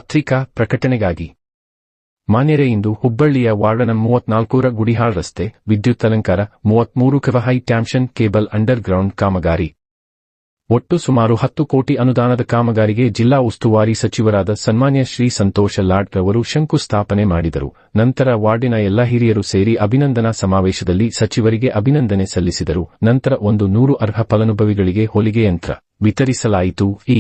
ಪತ್ರಿಕಾ ಪ್ರಕಟಣೆಗಾಗಿ ಮಾನ್ಯರೇ, ಇಂದು ಹುಬ್ಬಳ್ಳಿಯ ವಾರ್ಡ್ ನಂ 34ರ ಗುಡಿಹಾಳ್ ರಸ್ತೆ ವಿದ್ಯುತ್ ಅಲಂಕಾರ 33 ಕೆವಿ ಹೈ ಟ್ಯಾನ್ಷನ್ ಕೇಬಲ್ ಅಂಡರ್ ಗ್ರೌಂಡ್ ಕಾಮಗಾರಿ ಒಟ್ಟು ಸುಮಾರು 10 ಕೋಟಿ ಅನುದಾನದ ಕಾಮಗಾರಿಗೆ ಜಿಲ್ಲಾ ಉಸ್ತುವಾರಿ ಸಚಿವರಾದ ಸನ್ಮಾನ್ಯ ಶ್ರೀ ಸಂತೋಷ ಲಾಡ್ ರವರು ಶಂಕುಸ್ಥಾಪನೆ ಮಾಡಿದರು. ನಂತರ ವಾರ್ಡಿನ ಎಲ್ಲ ಹಿರಿಯರು ಸೇರಿ ಅಭಿನಂದನಾ ಸಮಾವೇಶದಲ್ಲಿ ಸಚಿವರಿಗೆ ಅಭಿನಂದನೆ ಸಲ್ಲಿಸಿದರು. ನಂತರ 100 ಅರ್ಹ ಫಲಾನುಭವಿಗಳಿಗೆ ಹೊಲಿಗೆ ಯಂತ್ರ ವಿತರಿಸಲಾಯಿತು. ಈ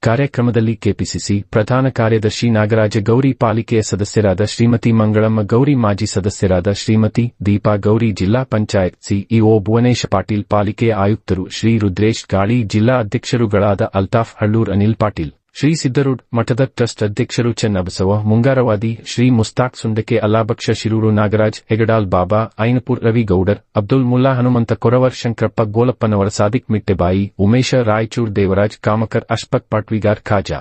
ಕಾರ್ಯಕ್ರಮದಲ್ಲಿ ಕೆಪಿಸಿಸಿ ಪ್ರಧಾನ ಕಾರ್ಯದರ್ಶಿ ನಾಗರಾಜ ಗೌರಿ, ಪಾಲಿಕೆಯ ಸದಸ್ಯರಾದ ಶ್ರೀಮತಿ ಮಂಗಳಮ್ಮ ಗೌರಿ, ಮಾಜಿ ಸದಸ್ಯರಾದ ಶ್ರೀಮತಿ ದೀಪಾ ಗೌರಿ, ಜಿಲ್ಲಾ ಪಂಚಾಯತ್ ಸಿಇಒ ಭುವನೇಶ ಪಾಟೀಲ್, ಪಾಲಿಕೆಯ ಆಯುಕ್ತರು ಶ್ರೀ ರುದ್ರೇಶ್ ಗಾಳಿ, ಜಿಲ್ಲಾ ಅಧ್ಯಕ್ಷರುಗಳಾದ ಅಲ್ತಾಫ್ ಹಳ್ಳೂರ್, ಅನಿಲ್ ಪಾಟೀಲ್, ಶ್ರೀ ಸಿದ್ದರೂಡ್, ಮಠದ ಟ್ರಸ್ಟ್ ಅಧ್ಯಕ್ಷರು ಚೆನ್ನಬಸವ ಮುಂಗಾರವಾದಿ, ಶ್ರೀ ಮುಸ್ತಾಕ್ ಸುಂಡಕೆ, ಅಲ್ಲಾಬಕ್ಷ ಶಿರೂರು, ನಾಗರಾಜ್ ಹೆಗಡಾಲ್, ಬಾಬಾ ಐನಪುರ್, ರವಿ ಗೌಡರ್, ಅಬ್ದುಲ್ ಮುಲ್ಲಾ, ಹನುಮಂತ ಕೊರವರ್, ಶಂಕರಪ್ಪ ಗೋಲಪ್ಪನವರ, ಸಾದಿಕ್ ಮಿಟ್ಟೆಬಾಯಿ, ಉಮೇಶ ರಾಯಚೂರ್, ದೇವರಾಜ್ ಕಾಮಕರ್, ಅಶ್ಫಕ್ ಪಾಟ್ವಿಗಾರ್, ಖಾಜಾ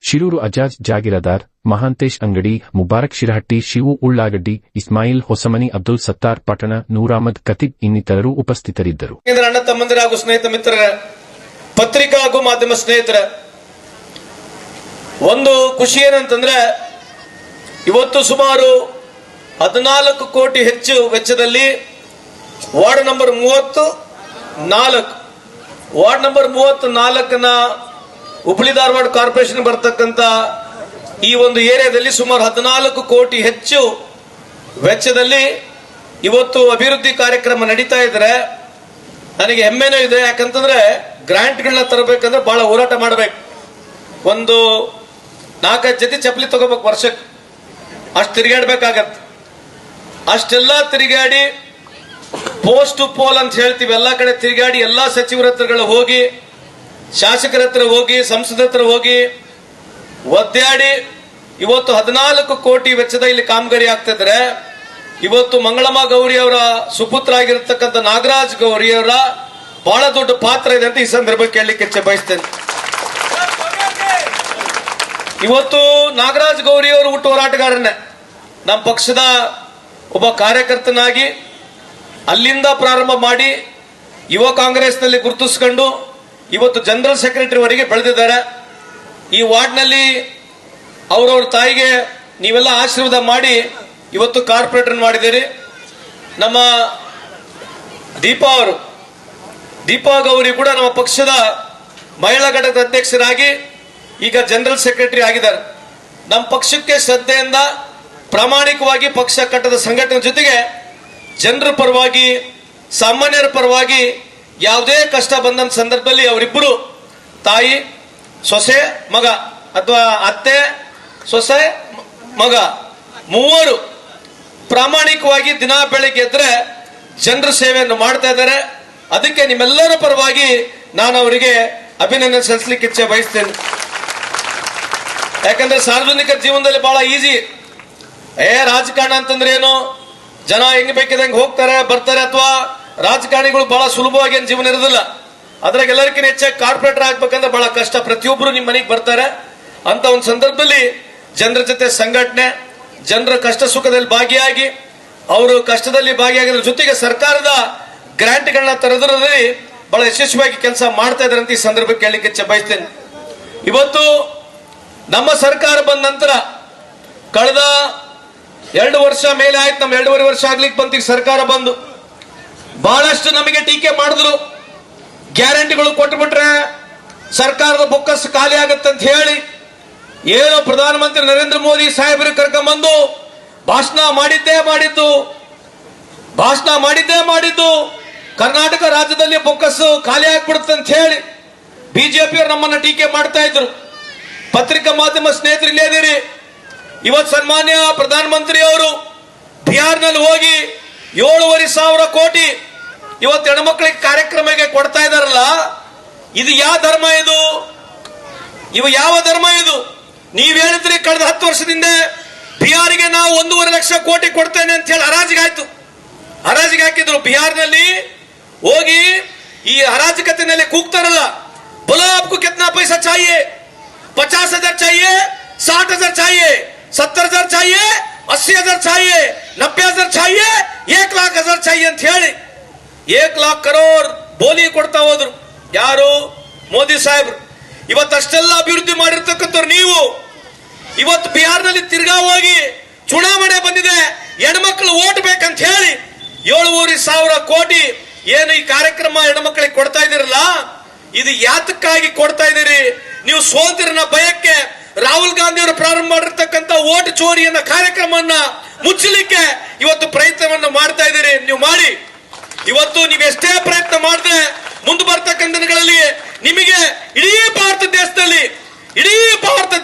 ಶಿರೂರು, ಅಜಾಜ್ ಜಾಗಿರದಾರ್, ಮಹಾಂತೇಶ್ ಅಂಗಡಿ, ಮುಬಾರಕ್ ಶಿರಹಟ್ಟಿ, ಶಿವು ಉಳ್ಳಾಗಡ್ಡಿ, ಇಸ್ಮಾಯಿಲ್ ಹೊಸಮನಿ, ಅಬ್ದುಲ್ ಸತ್ತಾರ್ ಪಟಣ, ನೂರ್ ಅಹಮದ್ ಖತೀಬ್ ಇನ್ನಿತರರು ಉಪಸ್ಥಿತರಿದ್ದರು. ಅಣ್ಣ ತಮ್ಮಂದಿರ ಹಾಗೂ ಸ್ನೇಹಿತ ಮಿತ್ರರ, ಪತ್ರಿಕಾ ಹಾಗೂ ಮಾಧ್ಯಮ ಸ್ನೇಹಿತರ, ಒಂದು ಖುಷಿ ಏನಂತಂದ್ರೆ, ಇವತ್ತು ಸುಮಾರು 14 ಕೋಟಿ ಹೆಚ್ಚು ವೆಚ್ಚದಲ್ಲಿ ವಾರ್ಡ್ ನಂಬರ್ 34 ವಾರ್ಡ್ ನಂಬರ್ 34ನ ಹುಬ್ಬಳ್ಳಿ ಧಾರವಾಡ ಕಾರ್ಪೊರೇಷನ್ ಬರ್ತಕ್ಕಂಥ ಈ ಒಂದು ಏರಿಯಾದಲ್ಲಿ ಸುಮಾರು 14 ಕೋಟಿ ಹೆಚ್ಚು ವೆಚ್ಚದಲ್ಲಿ ಇವತ್ತು ಅಭಿವೃದ್ಧಿ ಕಾರ್ಯಕ್ರಮ ನಡೀತಾ ಇದ್ರೆ ನನಗೆ ಹೆಮ್ಮೆನೂ ಇದೆ. ಯಾಕಂತಂದ್ರೆ ಗ್ರಾಂಟ್ಗಳನ್ನ ತರಬೇಕಂದ್ರೆ ಬಹಳ ಹೋರಾಟ ಮಾಡಬೇಕು. ಒಂದು 4-5 ಜೊತೆ ಚಪ್ಪಲಿ ತಗೋಬೇಕು ವರ್ಷಕ್ಕೆ, ಅಷ್ಟು ತಿರುಗಾಡ್ಬೇಕಾಗತ್ತೆ. ಅಷ್ಟೆಲ್ಲ ತಿರುಗಾಡಿ ಪೋಸ್ಟ್ ಟು ಪೋಲ್ ಅಂತ ಹೇಳ್ತೀವಿ, ಎಲ್ಲಾ ಕಡೆ ತಿರುಗಾಡಿ ಎಲ್ಲಾ ಸಚಿವರ ಹತ್ರಗಳು ಹೋಗಿ, ಶಾಸಕರ ಹತ್ರ ಹೋಗಿ, ಸಂಸದರ ಹತ್ರ ಹೋಗಿ ಒದ್ದಾಡಿ ಇವತ್ತು 14 ಕೋಟಿ ವೆಚ್ಚದ ಇಲ್ಲಿ ಕಾಮಗಾರಿ ಆಗ್ತಿದ್ರೆ, ಇವತ್ತು ಮಂಗಳಮ್ಮ ಗೌರಿ ಅವರ ಸುಪುತ್ರ ಆಗಿರತಕ್ಕಂಥ ನಾಗರಾಜ್ ಗೌರಿ ಅವರ ಬಹಳ ದೊಡ್ಡ ಪಾತ್ರ ಇದೆ ಅಂತ ಈ ಸಂದರ್ಭಕ್ಕೆ ಹೇಳಲಿಕ್ಕೆ ಬಯಸ್ತೇನೆ. ಇವತ್ತು ನಾಗರಾಜ್ ಗೌರಿ ಅವರು ಹುಟ್ಟು ಹೋರಾಟಗಾರನೇ, ನಮ್ಮ ಪಕ್ಷದ ಒಬ್ಬ ಕಾರ್ಯಕರ್ತನಾಗಿ ಅಲ್ಲಿಂದ ಪ್ರಾರಂಭ ಮಾಡಿ ಯುವ ಕಾಂಗ್ರೆಸ್ನಲ್ಲಿ ಗುರುತಿಸಿಕೊಂಡು ಇವತ್ತು ಜನರಲ್ ಸೆಕ್ರೆಟರಿ ವರೆಗೆ ಬೆಳೆದಿದ್ದಾರೆ. ಈ ವಾರ್ಡ್ನಲ್ಲಿ ಅವರವ್ರ ತಾಯಿಗೆ ನೀವೆಲ್ಲ ಆಶೀರ್ವಾದ ಮಾಡಿ ಇವತ್ತು ಕಾರ್ಪೊರೇಟರ್ ಮಾಡಿದ್ದೀರಿ. ನಮ್ಮ ದೀಪಾ ಗೌರಿ ಕೂಡ ನಮ್ಮ ಪಕ್ಷದ ಮಹಿಳಾ ಘಟಕದ ಅಧ್ಯಕ್ಷರಾಗಿ ಈಗ ಜನರಲ್ ಸೆಕ್ರೆಟರಿ ಆಗಿದ್ದಾರೆ. ನಮ್ಮ ಪಕ್ಷಕ್ಕೆ ಶ್ರದ್ಧೆಯಿಂದ ಪ್ರಾಮಾಣಿಕವಾಗಿ ಪಕ್ಷ ಕಟ್ಟದ ಸಂಘಟನೆ ಜೊತೆಗೆ ಜನರ ಪರವಾಗಿ, ಸಾಮಾನ್ಯರ ಪರವಾಗಿ ಯಾವುದೇ ಕಷ್ಟ ಬಂದ ಸಂದರ್ಭದಲ್ಲಿ ಅವರಿಬ್ಬರು, ತಾಯಿ ಸೊಸೆ ಮಗ ಅಥವಾ ಅತ್ತೆ ಸೊಸೆ ಮಗ ಮೂವರು ಪ್ರಾಮಾಣಿಕವಾಗಿ ದಿನ ಬೆಳಿಗ್ಗೆ ಎದ್ರೆ ಜನರ ಸೇವೆಯನ್ನು ಮಾಡ್ತಾ ಇದ್ದಾರೆ. ಅದಕ್ಕೆ ನಿಮ್ಮೆಲ್ಲರ ಪರವಾಗಿ ನಾನು ಅವರಿಗೆ ಅಭಿನಂದನೆ ಸಲ್ಲಿಸಲಿಕ್ಕೆ ಇಚ್ಛೆ ಬಯಸ್ತೇನೆ. ಯಾಕಂದ್ರೆ ಸಾರ್ವಜನಿಕರ ಜೀವನದಲ್ಲಿ ಬಹಳ ಈಸಿ. ರಾಜಕಾರಣ ಅಂತಂದ್ರೆ ಏನು, ಜನ ಹೆಂಗ್ ಬೇಕಿದಂಗೆ ಹೋಗ್ತಾರೆ ಬರ್ತಾರೆ, ಅಥವಾ ರಾಜಕಾರಣಿಗಳು ಬಹಳ ಸುಲಭವಾಗಿ ಏನು ಜೀವನ ಇರೋದಿಲ್ಲ. ಅದ್ರಾಗ ಎಲ್ಲರಿಗಿಂತ ಹೆಚ್ಚಾಗಿ ಕಾರ್ಪೊರೇಟರ್ ಆಗ್ಬೇಕಂದ್ರೆ ಬಹಳ ಕಷ್ಟ. ಪ್ರತಿಯೊಬ್ಬರು ನಿಮ್ಮ ಮನೆಗೆ ಬರ್ತಾರೆ. ಅಂತ ಒಂದು ಸಂದರ್ಭದಲ್ಲಿ ಜನರ ಜೊತೆ ಸಂಘಟನೆ, ಜನರ ಕಷ್ಟ ಸುಖದಲ್ಲಿ ಭಾಗಿಯಾಗಿ, ಅವರು ಕಷ್ಟದಲ್ಲಿ ಭಾಗಿಯಾಗಿದ್ರ ಜೊತೆಗೆ ಸರ್ಕಾರದ ಗ್ರಾಂಟ್ಗಳನ್ನ ತರೋದ್ರಲ್ಲಿ ಬಹಳ ಯಶಸ್ವಿಯಾಗಿ ಕೆಲಸ ಮಾಡ್ತಾ ಇದ್ದಾರೆ ಅಂತ ಈ ಸಂದರ್ಭಕ್ಕೆ ಹೇಳಲಿಕ್ಕೆ ಇಚ್ಛೆ ಬಯಸ್ತೇನೆ. ಇವತ್ತು ನಮ್ಮ ಸರ್ಕಾರ ಬಂದ ನಂತರ ಕಳೆದ 2 ವರ್ಷ ಮೇಲೆ ಆಯ್ತು, ನಮ್ಮ 2.5 ವರ್ಷ ಆಗ್ಲಿಕ್ಕೆ ಬಂತು ಈಗ ಸರ್ಕಾರ ಬಂದು. ಬಹಳಷ್ಟು ನಮಗೆ ಟೀಕೆ ಮಾಡಿದ್ರು, ಗ್ಯಾರಂಟಿಗಳು ಕೊಟ್ಟುಬಿಟ್ರೆ ಸರ್ಕಾರದ ಬೊಕ್ಕಸ್ ಖಾಲಿ ಆಗತ್ತೆ ಅಂತ ಹೇಳಿ ಏನು ಪ್ರಧಾನಮಂತ್ರಿ ನರೇಂದ್ರ ಮೋದಿ ಸಾಹೇಬರು ಕರ್ಕೊಂಡ್ಬಂದು ಭಾಷಣ ಮಾಡಿದ್ದೇ ಕರ್ನಾಟಕ ರಾಜ್ಯದಲ್ಲಿ ಬೊಕ್ಕಸ್ಸು ಖಾಲಿ ಆಗ್ಬಿಡುತ್ತೆ ಅಂತ ಹೇಳಿ ಬಿಜೆಪಿಯವರು ನಮ್ಮನ್ನ ಟೀಕೆ ಮಾಡ್ತಾ ಇದ್ರು. ಪತ್ರಿಕಾ ಮಾಧ್ಯಮ ಸ್ನೇಹಿತರು ಇಲ್ಲೇ ಇದೀರಿ. ಇವತ್ತು ಸನ್ಮಾನ್ಯ ಪ್ರಧಾನಮಂತ್ರಿ ಅವರು ಬಿಹಾರ್ನಲ್ಲಿ ಹೋಗಿ 7,500 ಕೋಟಿ ಇವತ್ತು ಹೆಣ್ಮಕ್ಳಿಗೆ ಕಾರ್ಯಕ್ರಮಕ್ಕೆ ಕೊಡ್ತಾ ಇದಾರಲ್ಲ, ಇದು ಯಾವ ಧರ್ಮ ಇದು? ನೀವ್ ಹೇಳಿದ್ರಿ ಕಳೆದ 10 ವರ್ಷದಿಂದ ಬಿಹಾರಿಗೆ ನಾವು 1.5 ಲಕ್ಷ ಕೋಟಿ ಕೊಡ್ತೇನೆ ಅಂತ ಹೇಳಿ ಹರಾಜಿಗೆ ಹಾಕಿದ್ರು. ಬಿಹಾರ್ನಲ್ಲಿ ಹೋಗಿ ಈ ಹರಾಜಕತೆಯಲ್ಲಿ ಕೂಗ್ತಾರಲ್ಲ, बोलो आपको कितना पैसा चाहिए, 50,000 चाहिए, 60,000 चाहिए, 70,000 चाहिए, 80,000 चाहिए, 90,000 चाहिए, 1,00,000 चाहिए ಅಂತ ಹೇಳಿ 1,00,000 crore ಬೋಲಿ ಕೊಡ್ತಾ ಹೋದ್ರು. ಯಾರು? ಮೋದಿ ಸಾಹೇಬ್ರು. ಇವತ್ತಷ್ಟೆಲ್ಲ ಅಭಿವೃದ್ಧಿ ಮಾಡಿರ್ತಕ್ಕಂಥವ್ರು ನೀವು. ಇವತ್ತು ಬಿಹಾರ್ನಲ್ಲಿ ತಿರ್ಗಾ ಹೋಗಿ ಚುನಾವಣೆ ಬಂದಿದೆ, ಹೆಣ್ಮಕ್ಳು ಓಟ್ ಬೇಕಂತ ಹೇಳಿ 7,500 ಕೋಟಿ ಏನು ಈ ಕಾರ್ಯಕ್ರಮ ಹೆಣ್ಮಕ್ಳಿಗೆ ಕೊಡ್ತಾ ಇದ್ದೀರಲ್ಲ, ಇದು ಯಾತಕ್ಕಾಗಿ ಕೊಡ್ತಾ ಇದ್ದೀರಿ? ನೀವು ಸೋತಿರನ ಭಯಕ್ಕೆ ರಾಹುಲ್ ಗಾಂಧಿ ಅವರು ಪ್ರಾರಂಭ ಮಾಡಿರ್ತಕ್ಕಂಥ ಓಟ್ ಚೋರಿ ಅನ್ನೋ ಕಾರ್ಯಕ್ರಮವನ್ನ ಮುಚ್ಚಲಿಕ್ಕೆ ಇವತ್ತು ಪ್ರಯತ್ನವನ್ನು ಮಾಡ್ತಾ ಇದ್ದೀರಿ. ನೀವು ಮಾಡಿ, ಇವತ್ತು ನೀವು ಎಷ್ಟೇ ಪ್ರಯತ್ನ ಮಾಡಿದ್ರೆ ಮುಂದೆ ಬರ್ತಕ್ಕಂಥ ದಿನಗಳಲ್ಲಿ ನಿಮಗೆ ಇಡೀ ಭಾರತ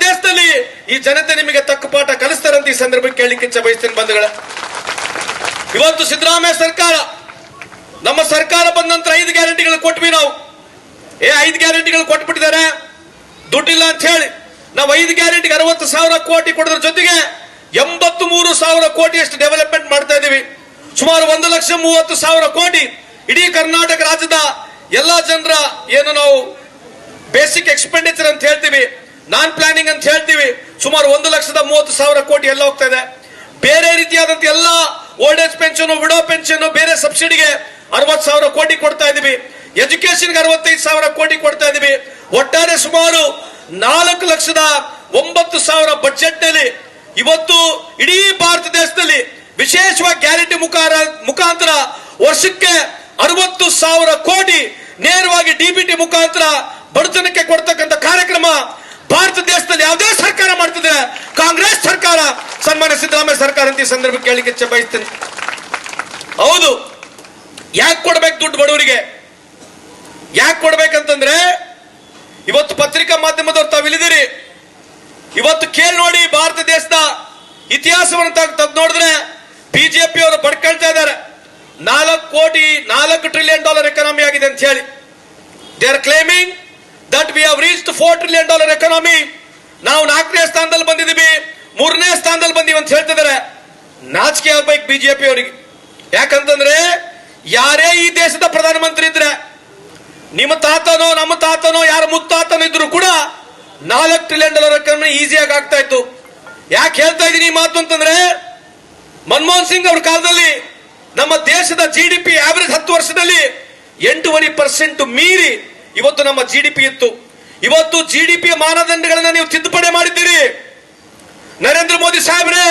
ದೇಶದಲ್ಲಿ ಈ ಜನತೆ ನಿಮಗೆ ತಕ್ಕ ಪಾಠ ಕಲಿಸ್ತಾರಂತ ಈ ಸಂದರ್ಭಕ್ಕೆ ಕೇಳಲಿಕ್ಕೆ ಇಚ್ಛೆ ಬಯಸ್ತೀನಿ ಬಂಧುಗಳೇ. ಇವತ್ತು ಸಿದ್ದರಾಮಯ್ಯ ಸರ್ಕಾರ, ನಮ್ಮ ಸರ್ಕಾರ ಬಂದ ನಂತರ 5 ಗ್ಯಾರಂಟಿಗಳು ಕೊಟ್ವಿ ನಾವು. 5 ಗ್ಯಾರಂಟಿಗಳು ಕೊಟ್ಬಿಟ್ಟಿದ್ದಾರೆ, ದುಡ್ಡಿಲ್ಲ ಅಂತ ಹೇಳಿ ನಾವು 5 ಗ್ಯಾರಂಟಿಗೆ 60,000 ಕೋಟಿ ಕೊಡೋದ್ರ ಜೊತೆಗೆ 83,000 ಕೋಟಿಯಷ್ಟು ಡೆವಲಪ್ಮೆಂಟ್ ಮಾಡ್ತಾ ಇದೀವಿ. ಸುಮಾರು 1,30,30,000 ಕೋಟಿ ಇಡೀ ಕರ್ನಾಟಕ ರಾಜ್ಯದ ಎಲ್ಲಾ ಜನರ ಏನು ನಾವು ಬೇಸಿಕ್ ಎಕ್ಸ್ಪೆಂಡಿಚರ್ ಅಂತ ಹೇಳ್ತೀವಿ, ನಾನ್ ಪ್ಲಾನಿಂಗ್ ಅಂತ ಹೇಳ್ತೀವಿ, ಸುಮಾರು 1,30,30,000 ಕೋಟಿ ಎಲ್ಲ ಹೋಗ್ತಾ ಇದೆ. ಬೇರೆ ರೀತಿಯಾದಂತ ಎಲ್ಲ old age pension, widow pension, ಬೇರೆ ಸಬ್ಸಿಡಿಗೆ 60,000 ಕೋಟಿ ಕೊಡ್ತಾ ಇದೀವಿ. ಎಜುಕೇಶನ್ಗೆ 65,000 ಕೋಟಿ ಕೊಡ್ತಾ ಇದೀವಿ. ಒಟ್ಟಾರೆ ಸುಮಾರು 4,09,000 ಬಜೆಟ್ ನಲ್ಲಿ ಇವತ್ತು ಇಡೀ ಭಾರತ ದೇಶದಲ್ಲಿ ವಿಶೇಷವಾಗಿ ಗ್ಯಾರಂಟಿ ಮುಖಾಂತರ ವರ್ಷಕ್ಕೆ 60,000 ಕೋಟಿ ನೇರವಾಗಿ ಡಿಬಿಟಿ ಮುಖಾಂತರ ಬಡತನಕ್ಕೆ ಕೊಡ್ತಕ್ಕಂಥ ಕಾರ್ಯಕ್ರಮ ಭಾರತ ದೇಶದಲ್ಲಿ ಯಾವುದೇ ಸರ್ಕಾರ ಮಾಡ್ತಿದೆ, ಕಾಂಗ್ರೆಸ್ ಸರ್ಕಾರ, ಸನ್ಮಾನ್ಯ ಸಿದ್ದರಾಮಯ್ಯ ಸರ್ಕಾರ ಅಂತ ಈ ಸಂದರ್ಭಕ್ಕೆ ಕೇಳಲಿಕ್ಕೆ ಇಚ್ಛೆ ಬಯಸ್ತೀನಿ. ಹೌದು, ಯಾಕೆ ಕೊಡ್ಬೇಕು ದುಡ್ಡು ಬಡವರಿಗೆ? ಯಾಕೆ ಕೊಡ್ಬೇಕಂತಂದ್ರೆ ಇವತ್ತು ಪತ್ರಿಕಾ ಮಾಧ್ಯಮದವ್ರು ತಾವು ಇಳಿದಿರಿ, ಇವತ್ತು ಕೇಳಿ ನೋಡಿ ಭಾರತ ದೇಶದ ಇತಿಹಾಸವನ್ನು ತೆಗೆದು ನೋಡಿದ್ರೆ ಬಿಜೆಪಿ ಅವರು ಬಡ್ಕೊಳ್ತಾ ಇದ್ದಾರೆ. 4 ಟ್ರಿಲಿಯನ್ ಡಾಲರ್ ಎಕಾನಮಿ ಆಗಿದೆ ಅಂತ ಹೇಳಿ. They are claiming that we have reached $4 trillion economy. ನಾವು 4ನೇ ಸ್ಥಾನದಲ್ಲಿ ಬಂದಿದ್ದೀವಿ, 3ನೇ ಸ್ಥಾನದಲ್ಲಿ ಬಂದೀವಿ ಅಂತ ಹೇಳ್ತಿದ್ದಾರೆ. ನಾಚಿಕೆ ಆಗ್ಬೇಕು ಬಿಜೆಪಿ ಅವರಿಗೆ. ಯಾಕಂತಂದ್ರೆ ಯಾರೇ ಈ ದೇಶದ ಪ್ರಧಾನಮಂತ್ರಿ ಇದ್ರೆ, ನಿಮ್ಮ ತಾತನೋ ನಮ್ಮ ತಾತನೋ ಯಾರ ಮುತ್ತಾತನೋ ಇದ್ರು ಕೂಡ $4 ಟ್ರಿಲಿಯನ್ ಎಕಾನಮಿ ಈಸಿಯಾಗಿ ಆಗ್ತಾ ಇತ್ತು. ಯಾಕೆ ಹೇಳ್ತಾ ಇದ್ದೀನಿ ಈ ಮಾತು ಅಂತಂದ್ರೆ, ಮನಮೋಹನ್ ಸಿಂಗ್ ಅವ್ರ ಕಾಲದಲ್ಲಿ ನಮ್ಮ ದೇಶದ GDP ಆವರೇಜ್ 10 ವರ್ಷದಲ್ಲಿ 8.5% ಮೀರಿ ಇವತ್ತು ನಮ್ಮ GDP ಇತ್ತು. ಇವತ್ತು GDP ಮಾನದಂಡಗಳನ್ನ ನೀವು ತಿದ್ದುಪಡಿ ಮಾಡಿದ್ದೀರಿ. ನರೇಂದ್ರ ಮೋದಿ ಸಾಹೇಬ್ರೆ,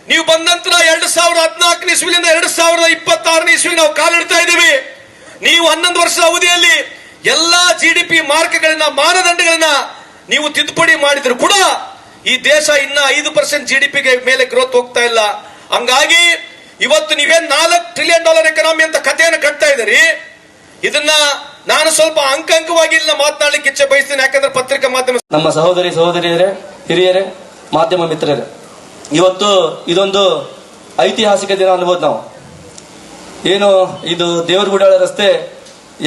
ನೀವು ಬಂದ ನಂತರ 2014 ಇಸ್ವಿಯಿಂದ 2026 ಇಸ್ವಿ ನಾವು ಕಾಲಿಡ್ತಾ ಇದ್ದೀವಿ. ನೀವು 11 ವರ್ಷದ ಅವಧಿಯಲ್ಲಿ ಎಲ್ಲಾ GDP ಮಾರ್ಕ್ಗಳನ್ನ, ಮಾನದಂಡಗಳನ್ನ ನೀವು ತಿದ್ದುಪಡಿ ಮಾಡಿದ್ರು ಕೂಡ ಈ ದೇಶ ಇನ್ನ 5% GDP ಮೇಲೆ ಗ್ರೋತ್ ಹೋಗ್ತಾ ಇಲ್ಲ. ಹಂಗಾಗಿ ಇವತ್ತು ನೀವೇನ್ $4 ಟ್ರಿಲಿಯನ್ ಎಕಾನಮಿ ಅಂತ ಕಥೆಯನ್ನು ಕಟ್ತಾ ಇದ್ದೀರಿ. ಇದನ್ನ ನಾನು ಸ್ವಲ್ಪ ಅಂಕವಾಗಿ ಮಾತನಾಡಲಿಕ್ಕೆ ಇಚ್ಛೆ ಬಯಸ್ತೀನಿ. ಯಾಕಂದ್ರೆ ಪತ್ರಿಕಾ ಮಾಧ್ಯಮ, ನಮ್ಮ ಸಹೋದರಿಯರೇ, ಹಿರಿಯರೇ, ಮಾಧ್ಯಮ ಮಿತ್ರರೇ, ಇವತ್ತು ಇದೊಂದು ಐತಿಹಾಸಿಕ ದಿನ ಅನ್ಬೋದು ನಾವು. ಏನು ಇದು ದೇವರಗುಡ್ಡ ರಸ್ತೆ,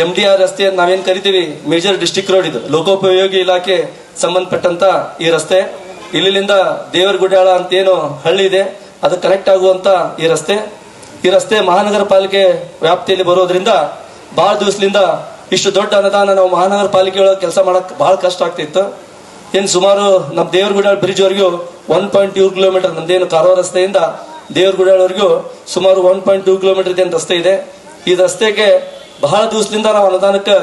MDR ರಸ್ತೆ ನಾವೇನ್ ಕರಿತೀವಿ, ಮೇಜರ್ ಡಿಸ್ಟ್ರಿಕ್ಟ್ ರೋಡ್, ಇದು ಲೋಕೋಪಯೋಗಿ ಇಲಾಖೆ ಸಂಬಂಧಪಟ್ಟಂತ ಈ ರಸ್ತೆ. ಇಲ್ಲಿಂದ ದೇವರಗುಡ್ಡ ಅಂತ ಏನು ಹಳ್ಳಿ ಇದೆ ಅದು ಕನೆಕ್ಟ್ ಆಗುವಂತ ಈ ರಸ್ತೆ ಮಹಾನಗರ ಪಾಲಿಕೆ ವ್ಯಾಪ್ತಿಯಲ್ಲಿ ಬರೋದ್ರಿಂದ ಬಹಳ ದಿವಸದಿಂದ ಇಷ್ಟು ದೊಡ್ಡ ಅನುದಾನ ನಾವು ಮಹಾನಗರ ಪಾಲಿಕೆ ಒಳಗೆ ಕೆಲಸ ಮಾಡಕ್ ಬಹಳ ಕಷ್ಟ ಆಗ್ತಿತ್ತು. ಏನ್ ಸುಮಾರು ನಮ್ಮ ದೇವರಗುಡ್ಡ ಬ್ರಿಡ್ಜ್ ವರೆಗೂ 1.2 ಕಿಲೋಮೀಟರ್, ನಮ್ದೇನು ಕಾರವಾರ ರಸ್ತೆಯಿಂದ ದೇವರಗುಡ್ಡವರೆಗೂ ಸುಮಾರು 1.2 ಕಿಲೋಮೀಟರ್ ಇದೆ ರಸ್ತೆ ಇದೆ. ಈ ರಸ್ತೆಗೆ ಬಹಳ ದಿವಸದಿಂದ ನಾವು ಅನುದಾನಕ್ಕೆ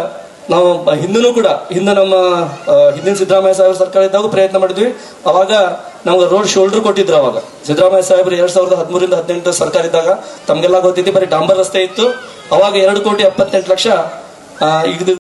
ನಾವು ಹಿಂದೆ ನಮ್ಮ ಹಿಂದಿನ ಸಿದ್ದರಾಮಯ್ಯ ಸಾಹೇಬ್ರ ಸರ್ಕಾರ ಇದ್ದಾಗ ಪ್ರಯತ್ನ ಮಾಡಿದ್ವಿ. ಅವಾಗ ನಮ್ಗೆ ರೋಡ್ ಶೋಲ್ಡರ್ ಕೊಟ್ಟಿದ್ರು. ಅವಾಗ ಸಿದ್ದರಾಮಯ್ಯ ಸಾಹೇಬ್ರು 2013ರಿಂದ 2018 ಸರ್ಕಾರ ಇದ್ದಾಗ ತಮ್ಗೆಲ್ಲ ಗೊತ್ತಿದೆ, ಬರೀ ಡಾಂಬರ್ ರಸ್ತೆ ಇತ್ತು. ಅವಾಗ 2,78,00,000